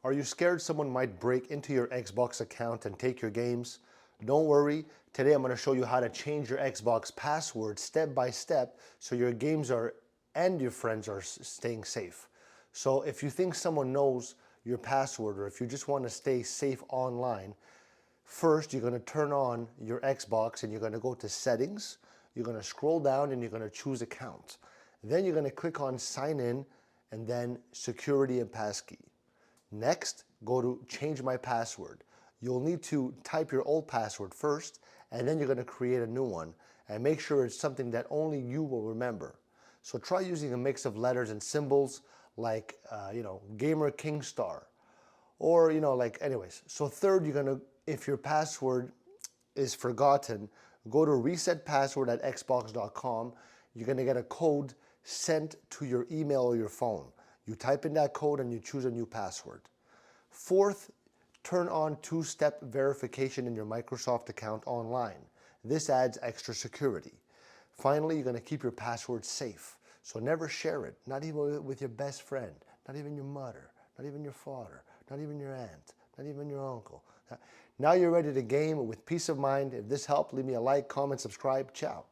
Are you scared someone might break into your Xbox account and take your games? Don't worry, today I'm going to show you how to change your Xbox password step by step so your games and your friends are staying safe. So if you think someone knows your password or if you just want to stay safe online, first you're going to turn on your Xbox and you're going to go to settings, you're going to scroll down and you're going to choose account. Then you're going to click on sign in and then security and passkey. Next, go to change my password. You'll need to type your old password first, and then you're going to create a new one, and make sure it's something that only you will remember. So try using a mix of letters and symbols like, GamerKingStar, or, anyways. So third, if your password is forgotten, go to resetpassword@xbox.com. You're going to get a code sent to your email or your phone. You type in that code and you choose a new password. Fourth, turn on two-step verification in your Microsoft account online. This adds extra security. Finally, you're going to keep your password safe. So never share it, not even with your best friend, not even your mother, not even your father, not even your aunt, not even your uncle. Now you're ready to game with peace of mind. If this helped, leave me a like, comment, subscribe. Ciao.